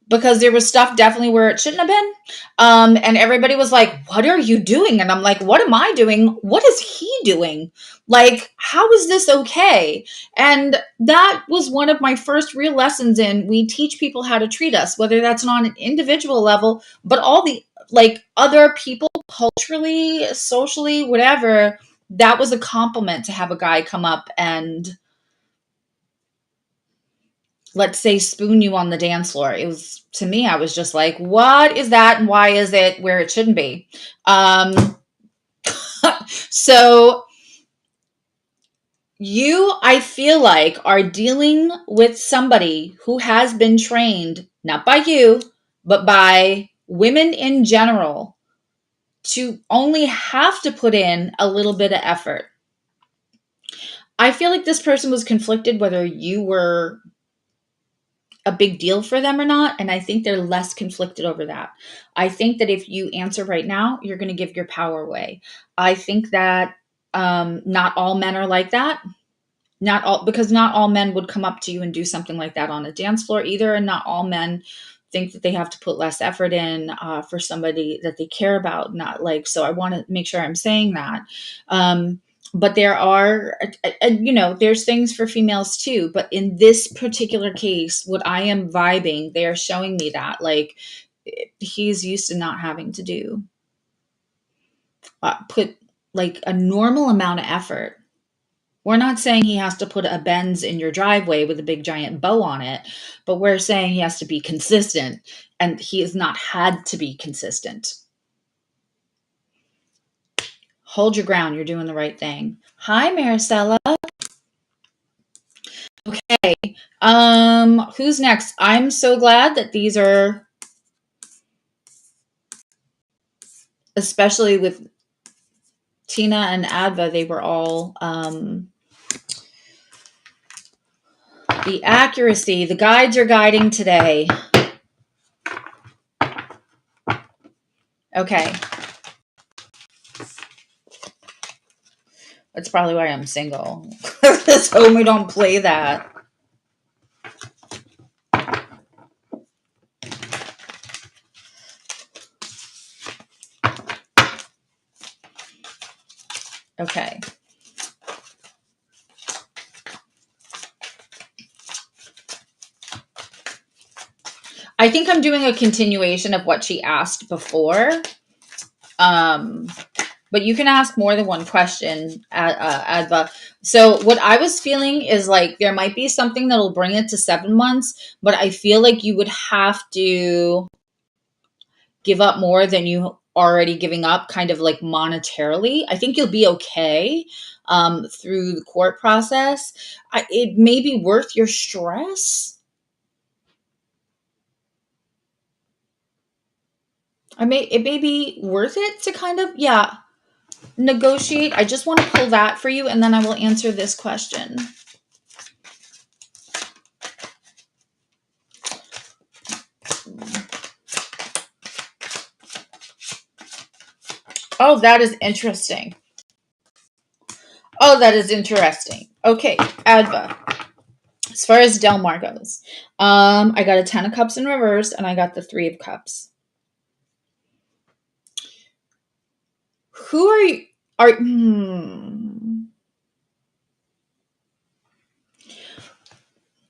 because there was stuff definitely where it shouldn't have been. And everybody was like, "What are you doing?" And I'm like, "What am I doing? What is he doing? Like, how is this okay?" And that was one of my first real lessons in, we teach people how to treat us, whether that's on an individual level, but all the, like, other people, culturally, socially, whatever. That was a compliment to have a guy come up and, let's say, spoon you on the dance floor. It was, to me, I was just like, what is that? And why is it where it shouldn't be? So you, I feel like, are dealing with somebody who has been trained, not by you, but by women in general, to only have to put in a little bit of effort. I feel like this person was conflicted whether you were a big deal for them or not. And I think they're less conflicted over that. I think that if you answer right now, you're going to give your power away. I think that not all men are like that. Because not all men would come up to you and do something like that on a dance floor either. And not all men think that they have to put less effort in for somebody that they care about. Not like, so I want to make sure I'm saying that. But there are, there's things for females too. But in this particular case, what I am vibing, they are showing me that, like, he's used to not having to do, put like a normal amount of effort. We're not saying he has to put a Benz in your driveway with a big giant bow on it, but we're saying he has to be consistent, and he has not had to be consistent. Hold your ground. You're doing the right thing. Hi, Maricela. Okay. Who's next? I'm so glad that these are, especially with Tina and Adva, they were all, the accuracy, the guides are guiding today. Okay. That's probably why I'm single. Let's hope we don't play that. Okay. I think I'm doing a continuation of what she asked before. But you can ask more than one question, Adva. So what I was feeling is like there might be something that'll bring it to 7 months, but I feel like you would have to give up more than you already giving up, kind of like monetarily. I think you'll be okay through the court process. It may be worth your stress. It may be worth it to kind of, yeah, negotiate. I just want to pull that for you, and then I will answer this question. Oh, that is interesting. Oh, that is interesting. Okay, Adva. As far as Del Mar goes, I got a 10 of Cups in reverse, and I got the 3 of Cups. Who are you?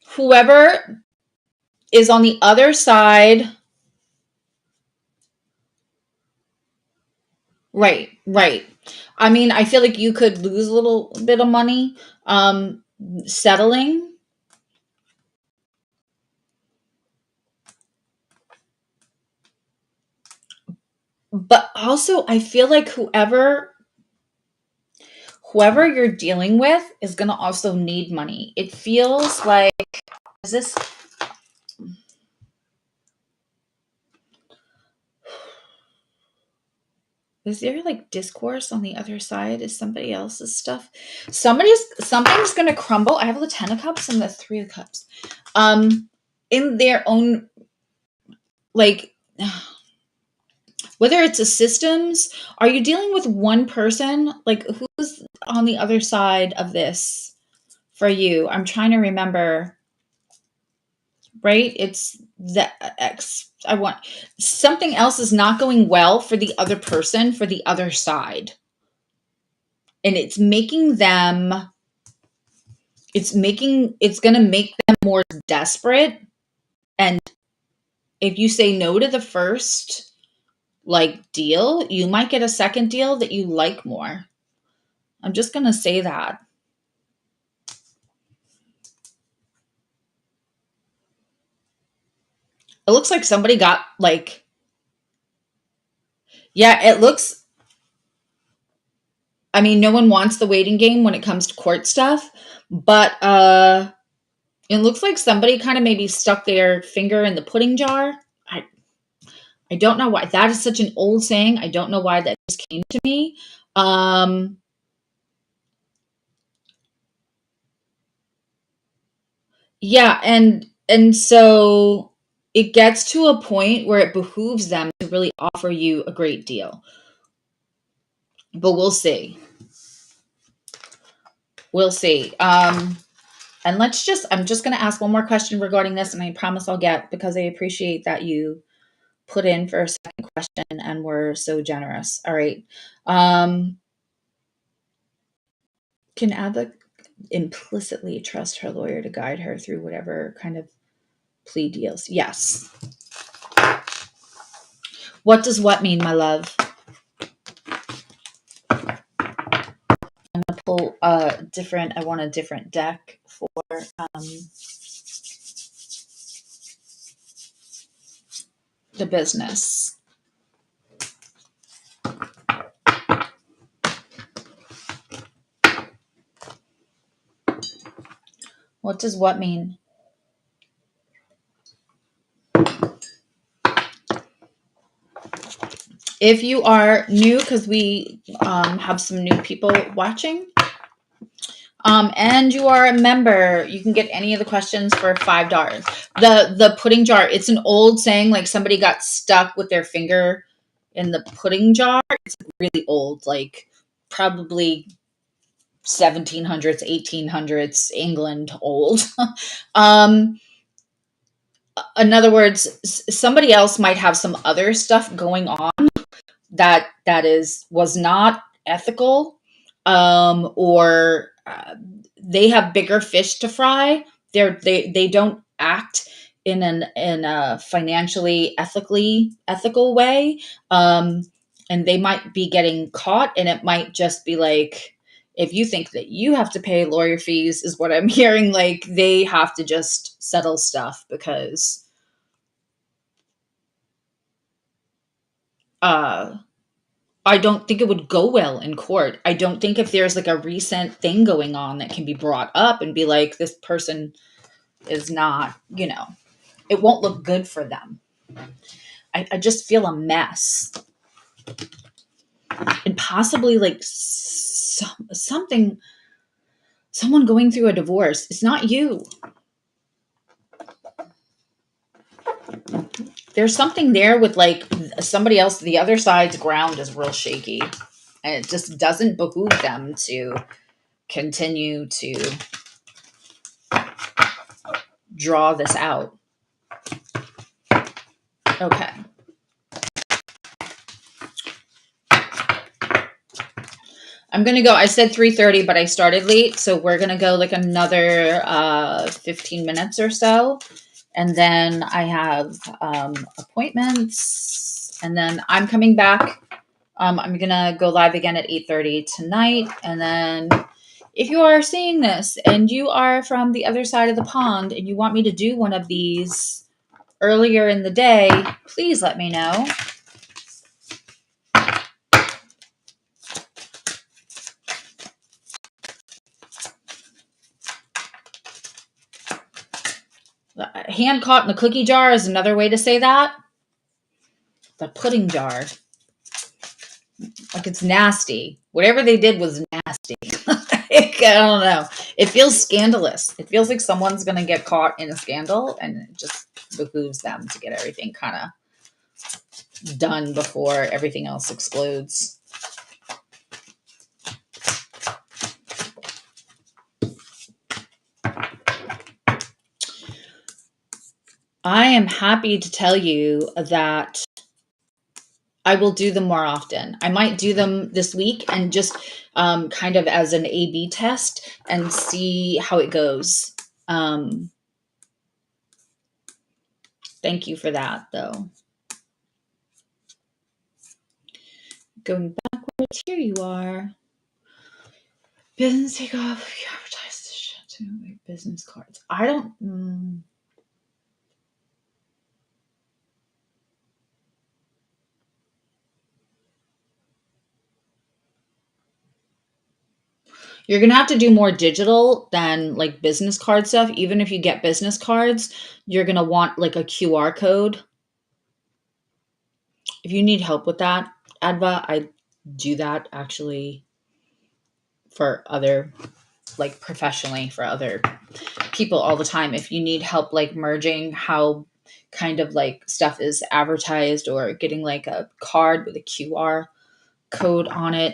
Whoever is on the other side. Right, right. I mean, I feel like you could lose a little bit of money settling. But also, I feel like whoever you're dealing with is going to also need money. It feels like, is there like discourse on the other side? Is somebody else's stuff? Something's going to crumble. I have the 10 of Cups and the 3 of Cups. In their own, like, whether it's a systems, are you dealing with one person? Like, who's on the other side of this for you? I'm trying to remember. Right? It's the I want something else is not going well for the other person, for the other side. And it's going to make them more desperate. And if you say no to the first like deal, you might get a second deal that you like more. I'm just going to say that. It looks like somebody got like, yeah, it looks, I mean, no one wants the waiting game when it comes to court stuff, but it looks like somebody kind of maybe stuck their finger in the pudding jar. I don't know why. That is such an old saying. I don't know why that just came to me. Yeah, and so it gets to a point where it behooves them to really offer you a great deal. But we'll see. We'll see. And I'm just going to ask one more question regarding this, and I promise I'll get, because I appreciate that you put in for a second question and were so generous. All right. Can Adva implicitly trust her lawyer to guide her through whatever kind of plea deals? Yes. What does what mean, my love? I'm going to pull I want a different deck for the business. What does what mean? If you are new, because we have some new people watching, and you are a member, you can get any of the questions for $5. The pudding jar, it's an old saying, like somebody got stuck with their finger in the pudding jar. It's really old, like probably 1700s, 1800s, England old. In other words, somebody else might have some other stuff going on that was not ethical, or they have bigger fish to fry. They don't act in a financially ethical way, and they might be getting caught, and it might just be like, if you think that you have to pay lawyer fees, is what I'm hearing, like they have to just settle stuff because I don't think it would go well in court. I don't think if there's like a recent thing going on that can be brought up and be like, this person is not, it won't look good for them. I just feel a mess. And possibly like something, someone going through a divorce. It's not you. There's something there with like somebody else. The other side's ground is real shaky, and it just doesn't behoove them to continue to draw this out. Okay. I'm going to go, I said 3:30, but I started late. So we're going to go like another 15 minutes or so. And then I have appointments. And then I'm coming back. I'm going to go live again at 8:30 tonight. And then if you are seeing this and you are from the other side of the pond and you want me to do one of these earlier in the day, please let me know. Hand caught in the cookie jar is another way to say that. The pudding jar. Like it's nasty. Whatever they did was nasty. I don't know. It feels scandalous. It feels like someone's going to get caught in a scandal and it just behooves them to get everything kind of done before everything else explodes. I am happy to tell you that I will do them more often. I might do them this week and just kind of as an A/B test and see how it goes. Thank you for that, though. Going backwards, here you are. Business takeoff. You advertise this shit to business cards. I don't. You're going to have to do more digital than like business card stuff. Even if you get business cards, you're going to want like a QR code. If you need help with that, Adva, I do that actually for other, like professionally for other people all the time. If you need help like merging how kind of like stuff is advertised or getting like a card with a QR code on it,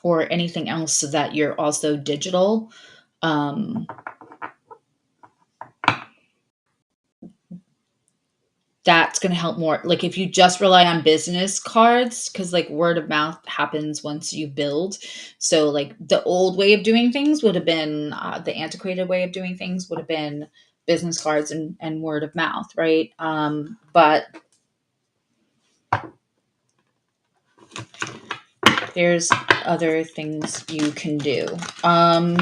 or anything else so that you're also digital. That's going to help more. Like if you just rely on business cards, because like word of mouth happens once you build. So like the old way of doing things would have been the antiquated way of doing things would have been business cards and word of mouth, right? But there's other things you can do. I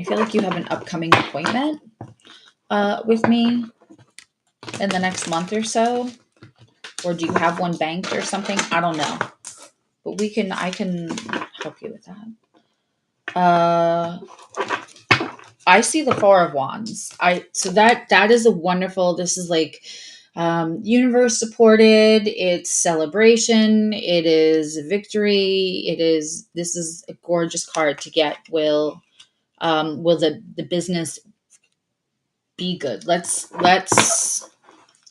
feel like you have an upcoming appointment with me in the next month or so, or do you have one banked or something? I don't know, but I can help you with that. I see the Four of Wands. So that is a wonderful. This is like universe supported. It's celebration. It is victory. This is a gorgeous card to get. Will the business be good? Let's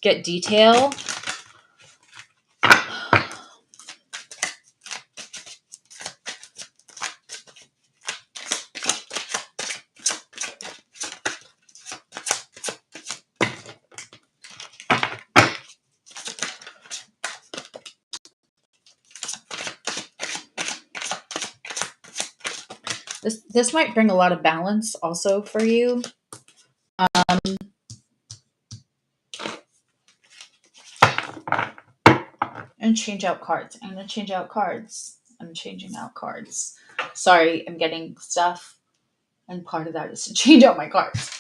get detail. This might bring a lot of balance also for you. And change out cards. I'm going to change out cards. I'm changing out cards. Sorry, I'm getting stuff. And part of that is to change out my cards.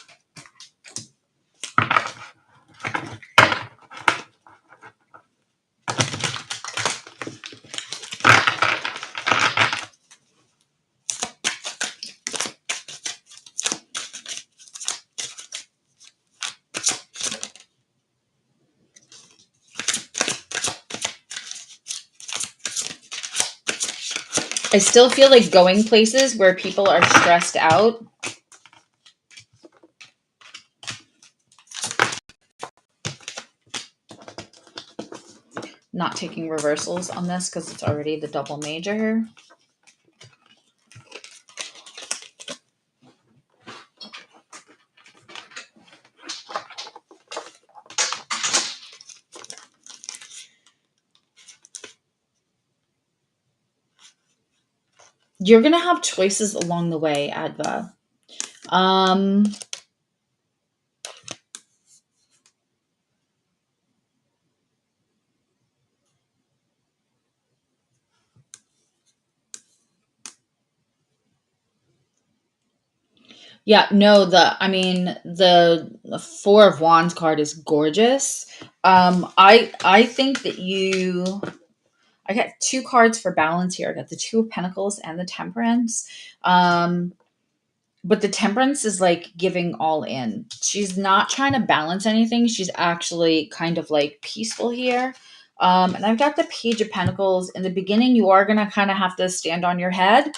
I still feel like going places where people are stressed out. Not taking reversals on this because it's already the double major. You're going to have choices along the way, Adva. Yeah, no, the Four of Wands card is gorgeous. I think that I got two cards for balance here. I got the Two of Pentacles and the Temperance. But the Temperance is like giving all in. She's not trying to balance anything. She's actually kind of like peaceful here. And I've got the Page of Pentacles. In the beginning, you are going to kind of have to stand on your head.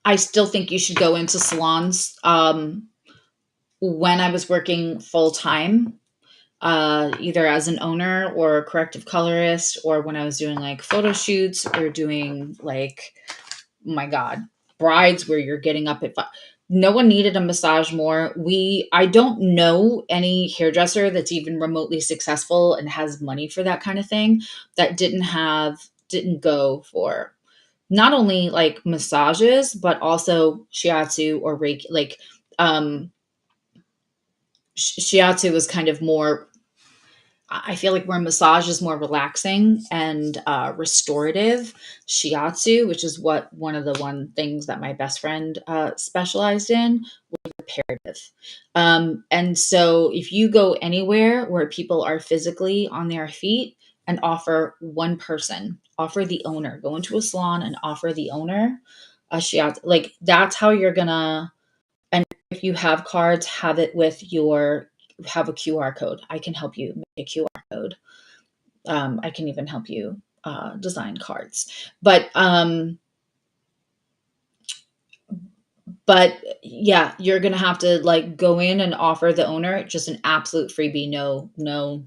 I still think you should go into salons. When I was working full time, either as an owner or a corrective colorist, or when I was doing like photo shoots or doing like, my God, brides where you're getting up at 5. No one needed a massage more. I don't know any hairdresser that's even remotely successful and has money for that kind of thing that didn't go for not only like massages, but also shiatsu or Reiki. Like, shiatsu is kind of more, I feel like where massage is more relaxing and restorative, shiatsu, which is what one things that my best friend specialized in, was reparative. And so if you go anywhere where people are physically on their feet and offer one person, offer the owner, go into a salon and offer the owner a shiatsu, like that's how you're gonna, and if you have cards, have it with have a QR code. I can help you make a QR code. I can even help you design cards. But yeah, you're gonna have to like go in and offer the owner just an absolute freebie, no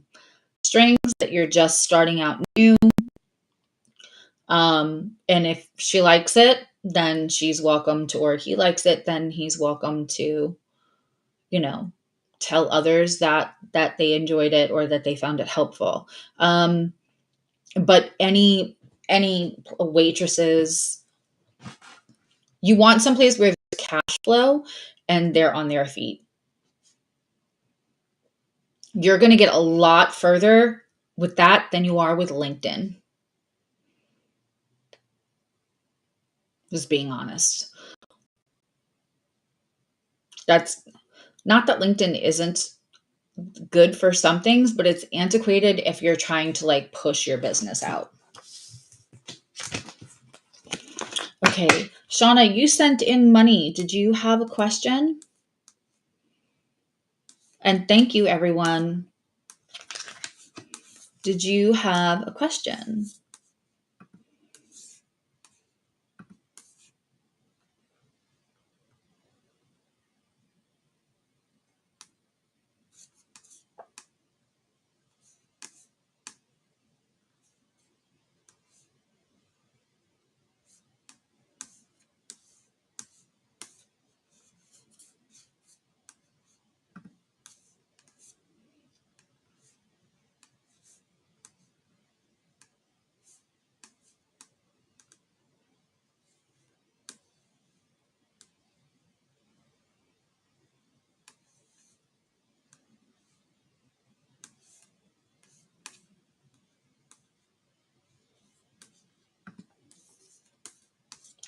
strings, that you're just starting out new. And if she likes it, then she's welcome to, or he likes it, then he's welcome to, you know, tell others that they enjoyed it or that they found it helpful. But any waitresses, you want someplace where there's cash flow and they're on their feet. You're going to get a lot further with that than you are with LinkedIn. Just being honest. That's not that LinkedIn isn't good for some things, but it's antiquated if you're trying to like push your business out. Okay, Shauna, you sent in money. Did you have a question? And thank you, everyone. Did you have a question?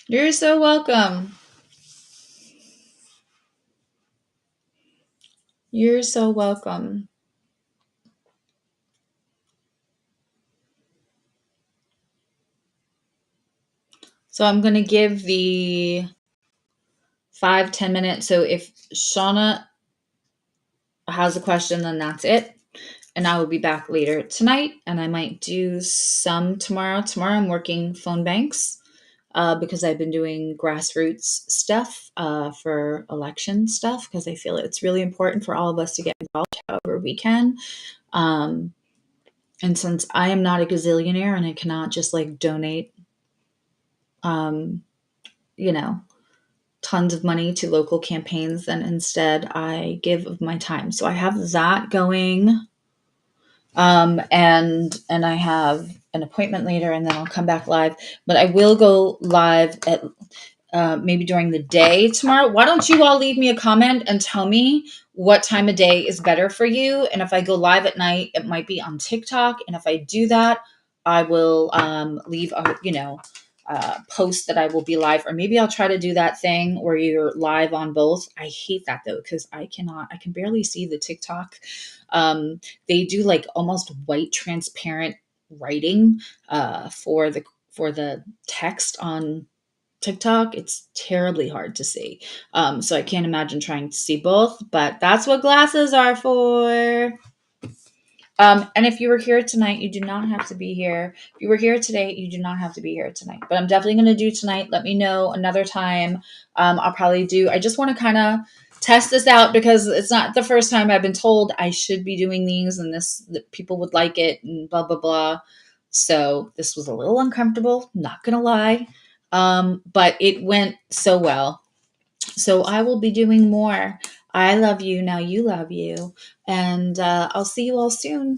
You're so welcome. You're so welcome. So I'm going to give the 5-10 minutes. So if Shauna has a question, then that's it. And I will be back later tonight, and I might do some tomorrow. Tomorrow I'm working phone banks because I've been doing grassroots stuff for election stuff, because I feel it's really important for all of us to get involved however we can. And since I am not a gazillionaire and I cannot just like donate, you know, tons of money to local campaigns, then instead I give of my time. So I have that going. And I have an appointment later, and then I'll come back live. But I will go live at maybe during the day tomorrow. Why don't you all leave me a comment and tell me what time of day is better for you? And if I go live at night, it might be on TikTok. And if I do that, I will leave a post that I will be live, or maybe I'll try to do that thing where you're live on both. I hate that though, because I can barely see the TikTok. They do like almost white transparent writing for the text on TikTok. It's terribly hard to see. So I can't imagine trying to see both, but that's what glasses are for. And if you were here tonight, you do not have to be here. If you were here today, you do not have to be here tonight. But I'm definitely going to do tonight. Let me know another time. I'll probably do. I just want to kind of test this out, because it's not the first time I've been told I should be doing these, and that people would like it, and blah blah blah. So this was a little uncomfortable, not gonna lie, but it went so well. So I will be doing more. I love you. Now you love you. And I'll see you all soon.